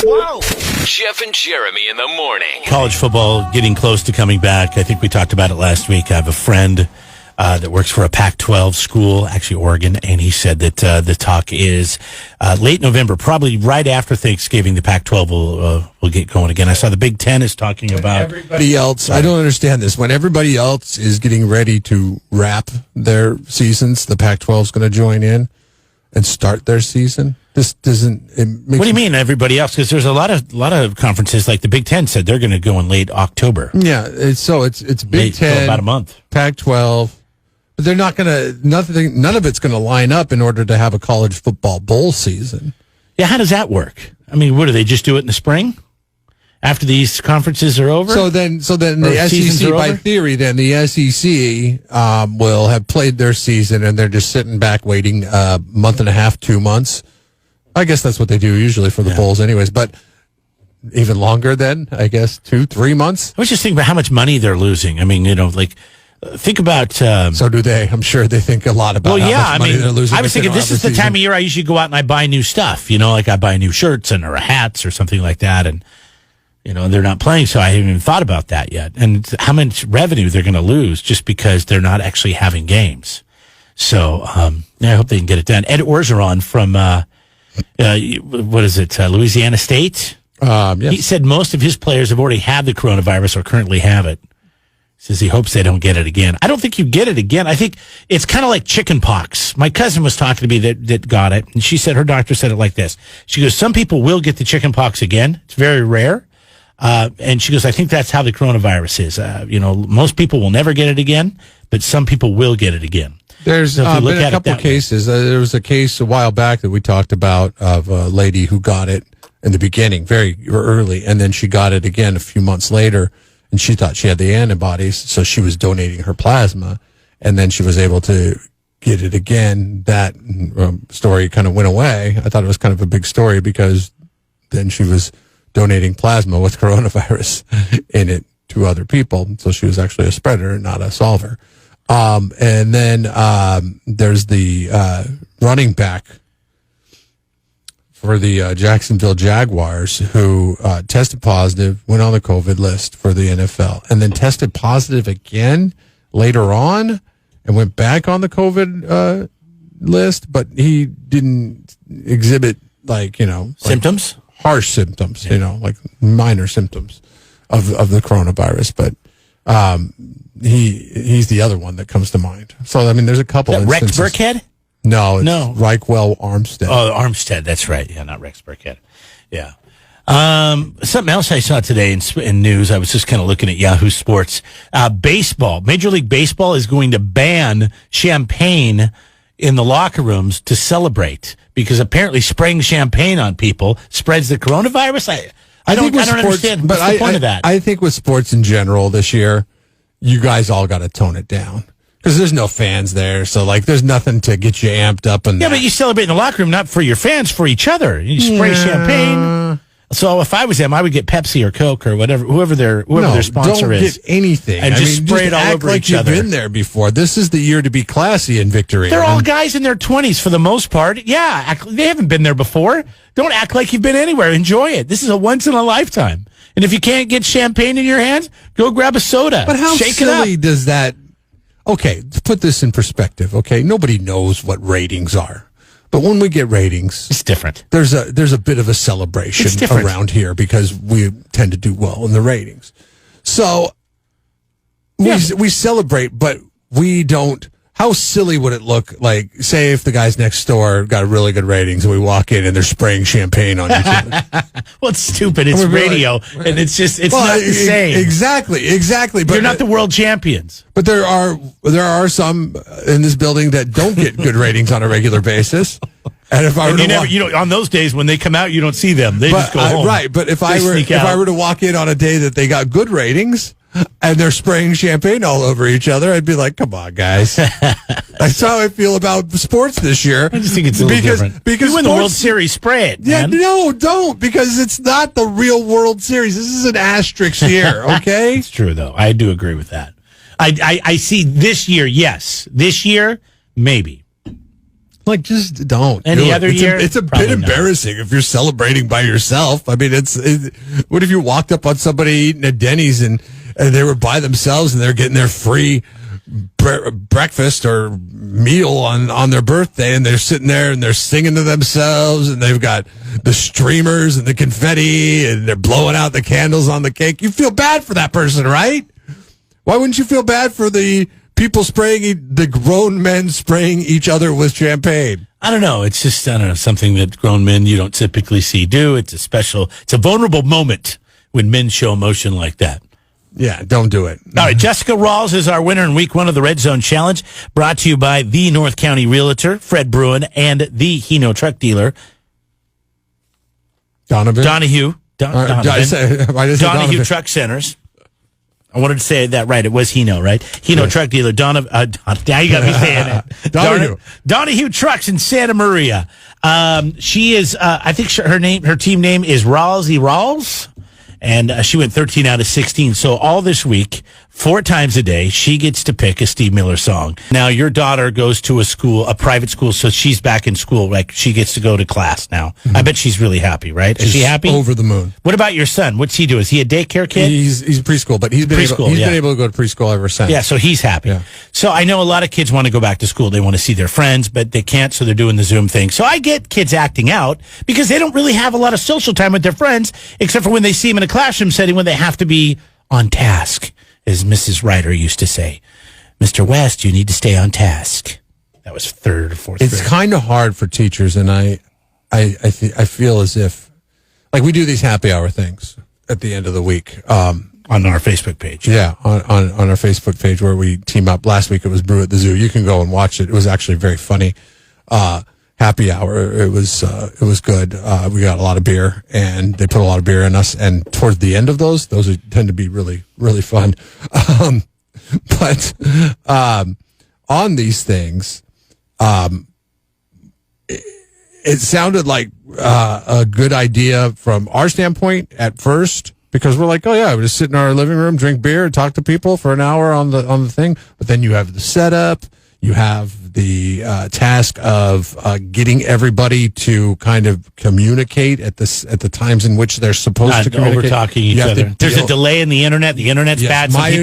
Whoa! Jeff and Jeremy in the morning. College football getting close to coming back. I think we talked about it last week. I have a friend that works for a Pac-12 school, actually Oregon, and he said that the talk is late November, probably right after Thanksgiving, the Pac-12 will get going again. I saw the Big Ten is talking about everybody else. I don't understand this. When everybody else is getting ready to wrap their seasons, the Pac-12 is going to join in and start their season. This doesn't. What do you mean, everybody else? Because there's a lot of conferences, like the Big Ten said they're going to go in late October. Yeah, it's Big Ten, about a month, Pac-12. But they're not going to. None of it's going to line up in order to have a college football bowl season. Yeah, how does that work? I mean, what do they just do it in the spring after these conferences are over? So then the SEC, by theory, then the SEC will have played their season, and they're just sitting back waiting a month and a half, 2 months. I guess that's what they do usually for the bowls, anyways. But even longer then, I guess 2-3 months. I was just thinking about how much money they're losing. I mean, think about. So do they? I'm sure they think a lot about how much money they're losing. I was thinking this is the time of year I usually go out and I buy new stuff. Like I buy new shirts or hats or something like that, and they're not playing, so I haven't even thought about that yet. And how much revenue they're going to lose just because they're not actually having games. So I hope they can get it done. Ed Orgeron from Louisiana State. Yes. He said most of his players have already had the coronavirus or currently have it. Says he hopes they don't get it again. I don't think you get it again. I think it's kind of like chicken pox. My cousin was talking to me that got it, and she said her doctor said it like this. She goes, some people will get the chicken pox again. It's very rare. And she goes, I think that's how the coronavirus is. Most people will never get it again, but some people will get it again. There's been a couple of cases. There was a case a while back that we talked about of a lady who got it in the beginning, very early, and then she got it again a few months later. And she thought she had the antibodies, so she was donating her plasma, and then she was able to get it again. That story kind of went away. I thought it was kind of a big story because then she was donating plasma with coronavirus in it to other people. So she was actually a spreader, not a solver. And then there's the running back for the Jacksonville Jaguars, who tested positive, went on the COVID list for the NFL, and then tested positive again later on and went back on the COVID list, but he didn't exhibit symptoms, harsh symptoms, like minor symptoms of the coronavirus. But he's the other one that comes to mind. So, I mean, there's a couple instances. Rex Burkhead? No, Reichwell Armstead. Oh, Armstead, that's right. Yeah, not Rex Burkhead. Yeah. Something else I saw today in news, I was just kind of looking at Yahoo Sports. Baseball, Major League Baseball is going to ban champagne in the locker rooms to celebrate because apparently spraying champagne on people spreads the coronavirus. I don't understand. What's the point of that? I think with sports in general this year, you guys all got to tone it down. Because there's no fans there, so there's nothing to get you amped up. But you celebrate in the locker room, not for your fans, for each other. You spray champagne. So if I was them, I would get Pepsi or Coke or whoever their sponsor is. Don't get anything. And just spray it all over each other. You've been there before. This is the year to be classy in victory. They're all guys in their 20s for the most part. Yeah, they haven't been there before. Don't act like you've been anywhere. Enjoy it. This is a once in a lifetime. And if you can't get champagne in your hands, go grab a soda. But how silly does that... Okay, to put this in perspective, okay, nobody knows what ratings are. But when we get ratings, it's different. There's a bit of a celebration around here because we tend to do well in the ratings. So we celebrate, but we don't. How silly would it look like, say, if the guys next door got really good ratings and we walk in and they're spraying champagne on each other? Well, it's stupid. It's radio, and it's not the same. Exactly. But you're not the world champions. But there are some in this building that don't get good ratings on a regular basis. And if I were on those days when they come out, you don't see them. They just go home. Right. But if I were to walk in on a day that they got good ratings, and they're spraying champagne all over each other, I'd be like, come on, guys. That's how I feel about sports this year. I just think it's a little different. Because you win the World Series, spray it, man. Yeah, no, don't, because it's not the real World Series. This is an asterisk year, okay? It's true, though. I do agree with that. I see this year, yes. This year, maybe. Like, just don't. Any other year? It's a bit embarrassing if you're celebrating by yourself. I mean, what if you walked up on somebody eating at Denny's and they were by themselves and they're getting their free breakfast or meal on their birthday, and they're sitting there and they're singing to themselves, and they've got the streamers and the confetti and they're blowing out the candles on the cake. You feel bad for that person, right? Why wouldn't you feel bad for the people the grown men spraying each other with champagne? I don't know. It's just, something that grown men you don't typically see do. It's a vulnerable moment when men show emotion like that. Yeah, don't do it. All right, Jessica Rawls is our winner in week 1 of the Red Zone Challenge, brought to you by the North County Realtor, Fred Bruin, and the Hino Truck Dealer, Donahue Truck Centers. I wanted to say that right. It was Hino, right? Hino Truck Dealer. Now you got me saying it. Donahue Trucks in Santa Maria. She is, I think her team name is Rawls. And she went 13 out of 16. So all this week, 4 times a day, she gets to pick a Steve Miller song. Now, your daughter goes to a private school, so she's back in school. Like, she gets to go to class now. Mm-hmm. I bet she's really happy, right? Is she happy? Over the moon. What about your son? What's he do? Is he a daycare kid? He's preschool, but he's been able to go to preschool ever since. Yeah, so he's happy. Yeah. So I know a lot of kids want to go back to school. They want to see their friends, but they can't, so they're doing the Zoom thing. So I get kids acting out because they don't really have a lot of social time with their friends, except for when they see them in a classroom setting when they have to be on task, as Mrs. Ryder used to say. Mr. West, you need to stay on task. That was 3rd or 4th It's kind of hard for teachers, and I feel as if, like, we do these happy hour things at the end of the week. On our Facebook page. Yeah, on our Facebook page where we team up. Last week it was Brew at the Zoo. You can go and watch it. It was actually very funny. Happy hour. It was good. We got a lot of beer, and they put a lot of beer in us. And towards the end of those tend to be really, really fun. But on these things, it sounded like a good idea from our standpoint at first, because we're like, oh yeah, we just sit in our living room, drink beer, talk to people for an hour on the thing. But then you have the setup. You have the task of getting everybody to kind of communicate at the times in which they're supposed to communicate. Over talking each other. There's a delay in the internet. The internet's bad. Like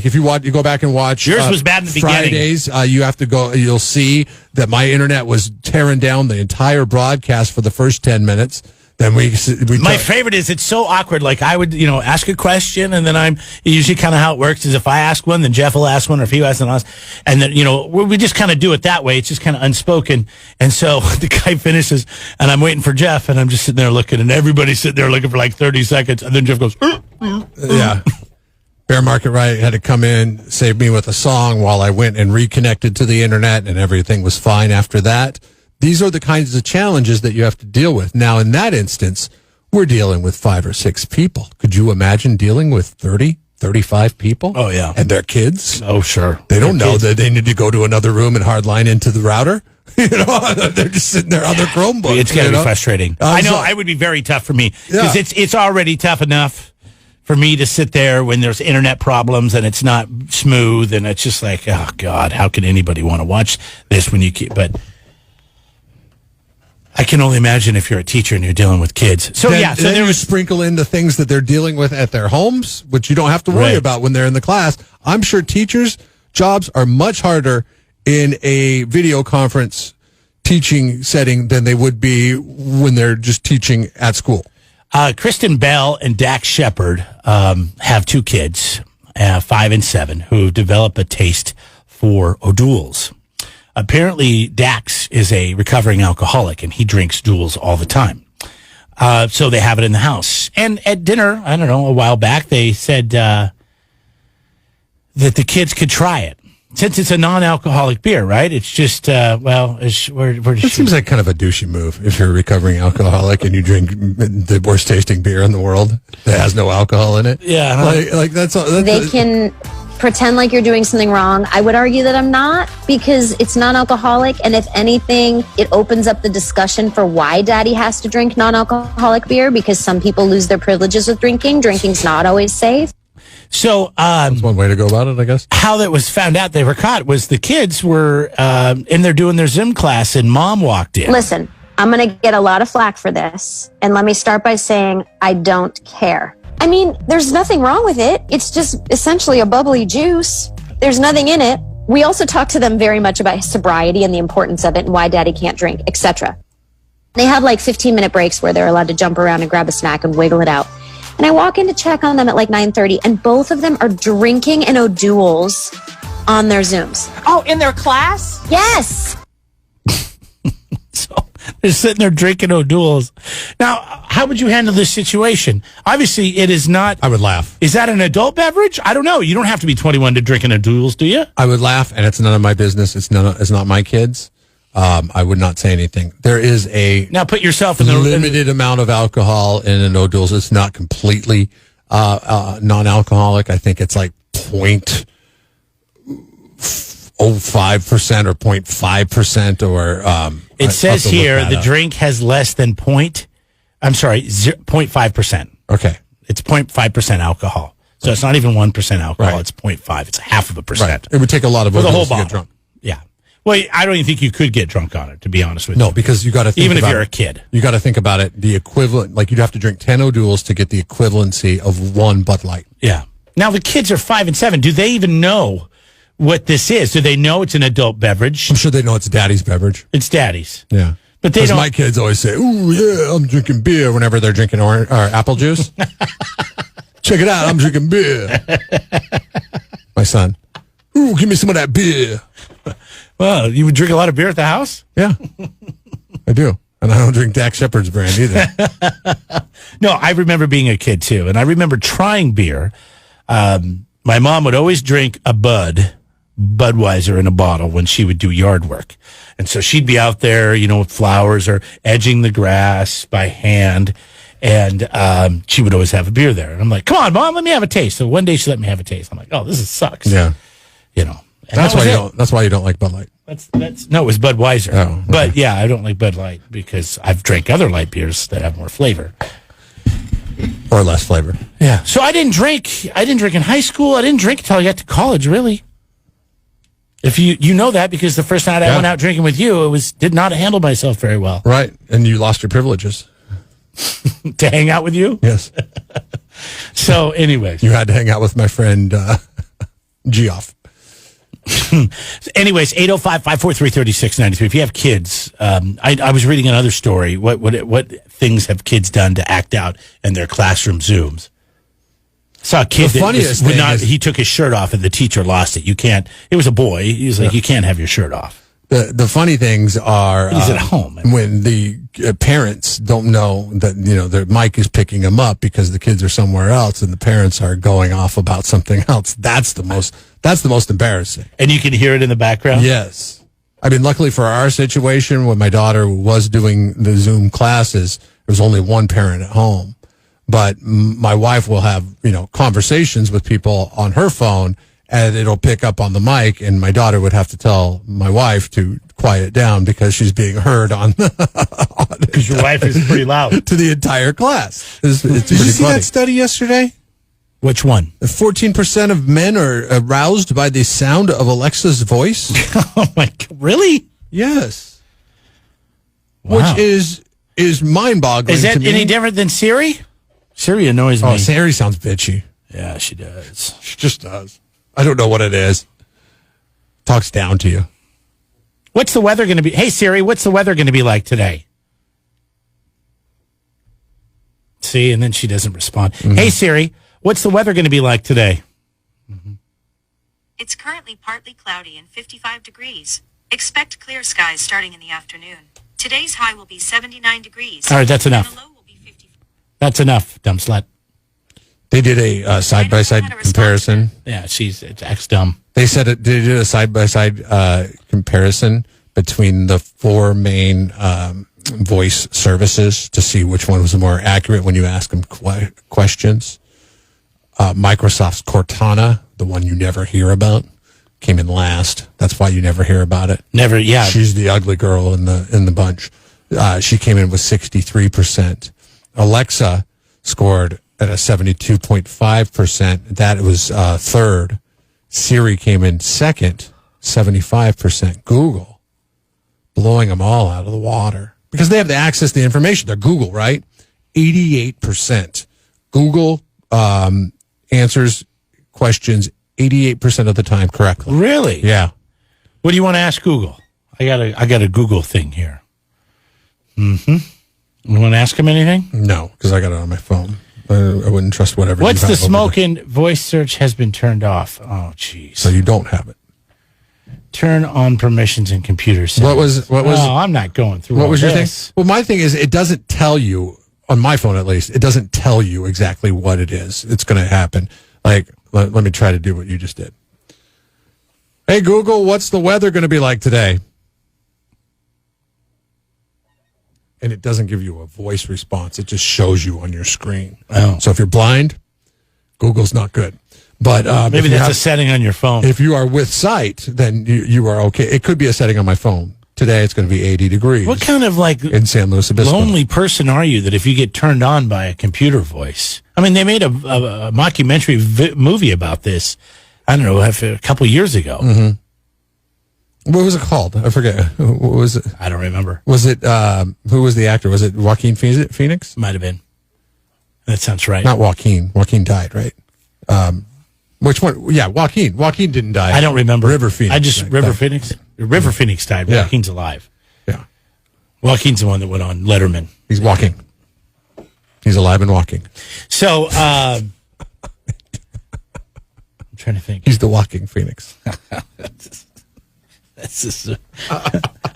if you go back and watch. Yours was bad in the Fridays, beginning. You have to go. You'll see that my internet was tearing down the entire broadcast for the first 10 minutes. Then my favorite is it's so awkward. Like I would, ask a question, and then usually kind of how it works is if I ask one, then Jeff will ask one, or if he asks one, and then we just kind of do it that way. It's just kind of unspoken. And so the guy finishes, and I'm waiting for Jeff, and I'm just sitting there looking, and everybody's sitting there looking for like 30 seconds, and then Jeff goes, yeah. Bear Market Right had to come in, save me with a song while I went and reconnected to the internet, and everything was fine after that. These are the kinds of challenges that you have to deal with. Now, in that instance, we're dealing with 5 or 6 people. Could you imagine dealing with 30, 35 people? Oh, yeah. And their kids? Oh, sure. They don't know that they need to go to another room and hardline into the router. They're just sitting there on their Chromebook. It's got to be frustrating. I know. It would be very tough for me because it's already tough enough for me to sit there when there's internet problems and it's not smooth, and it's just like, oh, God, how can anybody want to watch this when you keep... But... I can only imagine if you're a teacher and you're dealing with kids. So then there was sprinkle in the things that they're dealing with at their homes, which you don't have to worry about when they're in the class. I'm sure teachers' jobs are much harder in a video conference teaching setting than they would be when they're just teaching at school. Kristen Bell and Dax Shepard have 2 kids, 5 and 7, who develop a taste for O'Doul's. Apparently, Dax is a recovering alcoholic, and he drinks Duels all the time. So they have it in the house. And at dinner, I don't know, a while back, they said that the kids could try it. Since it's a non-alcoholic beer, right? It's just, it seems like kind of a douchey move if you're a recovering alcoholic and you drink the worst tasting beer in the world that has no alcohol in it. Yeah. Like that's they can pretend like you're doing something wrong. I would argue that I'm not, because it's non-alcoholic, and if anything, it opens up the discussion for why Daddy has to drink non-alcoholic beer, because some people lose their privileges with drinking. Drinking's not always safe. So, That's one way to go about it, I guess. how that was found out they were caught was the kids were in there doing their Zoom class, and mom walked in. Listen, I'm going to get a lot of flack for this. And let me start by saying I don't care. I mean, there's nothing wrong with it. It's just essentially a bubbly juice. There's nothing in it. We also talk to them very much about sobriety and the importance of it and why daddy can't drink, etc. They have like 15-minute breaks where they're allowed to jump around and grab a snack and wiggle it out. And I walk in to check on them at like 9:30, and both of them are drinking in O'Doul's on their Zooms. Oh, in their class? Yes. So they're sitting there drinking O'Doul's. Now, how would you handle this situation? Obviously, it is not. I would laugh. Is that an adult beverage? I don't know. You don't have to be 21 to drink an O'Doul's, do you? I would laugh, and it's none of my business. It's not my kids. I would not say anything. There is a Now put yourself in the limited amount of alcohol in an O'Doul's. It's not completely non-alcoholic. I think it's like 0.05% or 0.5% or. It says here the drink has less than 0.5%. Okay. It's 0.5% alcohol. So it's not even 1% alcohol. Right. It's 0.5. It's half of a Right. percent. It would take a lot of For the whole O'Doul's to bottle. get drunk. Yeah. Well, I don't even think you could get drunk on it, to be honest with you. No, because you got to think even if about you're a it. kid. You got to think about it. The equivalent, like you'd have to drink 10 O'Doul's to get the equivalency of one Bud Light. Yeah. Now the kids are 5 and 7. Do they even know what this is? Do they know it's an adult beverage? I'm sure they know it's daddy's beverage. It's daddy's. Yeah. But they Because don't. my kids always say, "Ooh, yeah, I'm drinking beer," whenever they're drinking orange or apple juice. Check it out, I'm drinking beer. My son, "Ooh, give me some of that beer." Well, you would drink a lot of beer at the house? Yeah, I do, and I don't drink Dak Shepard's brand either. No, I remember being a kid too, and I remember trying beer. My mom would always drink a Budweiser in a bottle when she would do yard work. And so she'd be out there, with flowers or edging the grass by hand. And she would always have a beer there. And I'm like, come on, Mom, let me have a taste. So one day she let me have a taste. I'm like, oh, this sucks. Yeah, And that's that why was you it. don't. That's why you don't like Bud Light. No, it was Budweiser. Oh, okay. But yeah, I don't like Bud Light because I've drank other light beers that have more flavor. Or less flavor. Yeah. So I didn't drink in high school. I didn't drink until I got to college, really. If you know that, because the first night I went out drinking with you, did not handle myself very well. Right, and you lost your privileges. To hang out with you? Yes. So anyways. You had to hang out with my friend Geoff. Anyways, 805-543-3693. If you have kids, I was reading another story. What things have kids done to act out in their classroom Zooms? Saw a kid The funniest that would thing not. is- He took his shirt off, and the teacher lost it. You can't. It was a boy. He was like, "You can't have your shirt off." The funny things are He's at home. when the parents don't know that their mic is picking them up because the kids are somewhere else and the parents are going off about something else. That's the most embarrassing. And you can hear it in the background. Yes. I mean, luckily for our situation, when my daughter was doing the Zoom classes, there was only one parent at home. But my wife will have, conversations with people on her phone, and it'll pick up on the mic, and my daughter would have to tell my wife to quiet down because she's being heard on Because your wife is pretty loud. to the entire class. It's Did you pretty see funny. that study yesterday? Which one? 14% of men are aroused by the sound of Alexa's voice. Oh my God! Really? Yes. Wow. Which is mind-boggling. Is that to me. any different than Siri? Siri annoys me. Oh, Siri sounds bitchy. Yeah, she does. She just does. I don't know what it is. Talks down to you. What's the weather going to be? Hey, Siri, what's the weather going to be like today? See, and then she doesn't respond. Hey, Siri, what's the weather going to be like today? It's currently partly cloudy and 55 degrees. Expect clear skies starting in the afternoon. Today's high will be 79 degrees. All right, that's enough. And the low will be 50. That's enough, dumb slut. They did a side-by-side how to respond to comparison. Yeah, she's acts dumb. They said they did a side-by-side comparison between the four main voice services to see which one was more accurate when you ask them questions. Microsoft's Cortana, the one you never hear about, came in last. That's why you never hear about it. Never, yeah. She's the ugly girl in the bunch. She came in with 63%. Alexa scored at a 72.5%. That was third. Siri came in second, 75%. Google blowing them all out of the water because they have the access to the information. They're Google, right? 88%. Google answers questions 88% of the time correctly. Really? Yeah. What do you want to ask Google? I got a Google thing here. Mm-hmm. You want to ask him anything? No, because I got it on my phone. I wouldn't trust whatever. What's the smoke in voice search has been turned off? Oh, jeez. So you don't have it. Turn on permissions in computer settings. What was? Oh, I'm not going through. What was your thing? this. Well, my thing is it doesn't tell you on my phone at least. It doesn't tell you exactly what it is. It's going to happen. Like let me try to do what you just did. Hey Google, what's the weather going to be like today? And it doesn't give you a voice response. It just shows you on your screen. Oh. So if you're blind, Google's not good. But maybe that's a setting on your phone. If you are with sight, then you are okay. It could be a setting on my phone. Today it's going to be 80 degrees. What kind of in San Luis Obispo? Lonely person are you that if you get turned on by a computer voice? I mean, they made a mockumentary movie about this. I don't know, a couple years ago. Mm-hmm. What was it called? I forget. What was it? I don't remember. Was it, who was the actor? Was it Joaquin Phoenix? Might have been. That sounds right. Not Joaquin. Joaquin died, right? Which one? Yeah, Joaquin. Joaquin didn't die. I don't remember. River Phoenix. River Phoenix? River Phoenix died. Yeah. Joaquin's alive. Yeah. Joaquin's the one that went on Letterman. He's walking. He's alive and walking. So, I'm trying to think. He's the walking Phoenix.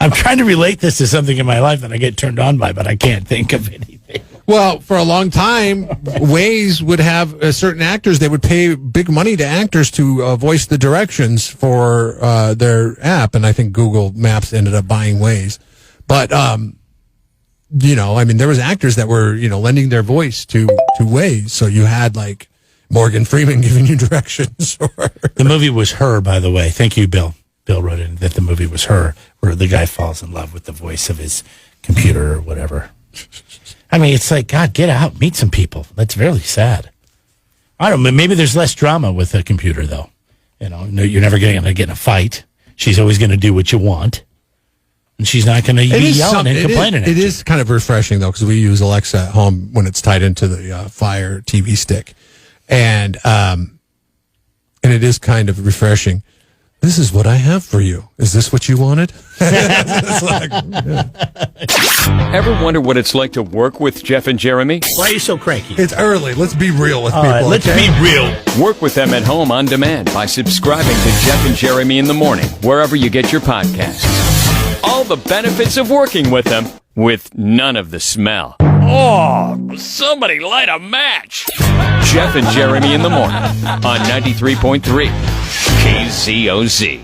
I'm trying to relate this to something in my life that I get turned on by, but I can't think of anything. Well, for a long time, Waze would have certain actors. They would pay big money to actors to voice the directions for their app, and I think Google Maps ended up buying Waze. But there was actors that were lending their voice to Waze, so you had like Morgan Freeman giving you directions. The movie was Her, by the way. Thank you, Bill. Bill wrote in that the movie was Her, where the guy falls in love with the voice of his computer or whatever. I mean, it's like, God, get out, meet some people. That's really sad. I don't know. Maybe there's less drama with a computer, though. No, you're never going to get in a fight. She's always going to do what you want. And she's not going to be yelling and complaining. It is kind of refreshing, though, because we use Alexa at home when it's tied into the Fire TV stick. And it is kind of refreshing. This is what I have for you. Is this what you wanted? Ever wonder what it's like to work with Jeff and Jeremy? Why are you so cranky? It's early. Let's be real with people. Let's be real. Work with them at home on demand by subscribing to Jeff and Jeremy in the Morning, wherever you get your podcasts. All the benefits of working with them, with none of the smell. Oh, somebody light a match. Jeff and Jeremy in the Morning on 93.3 KZOZ.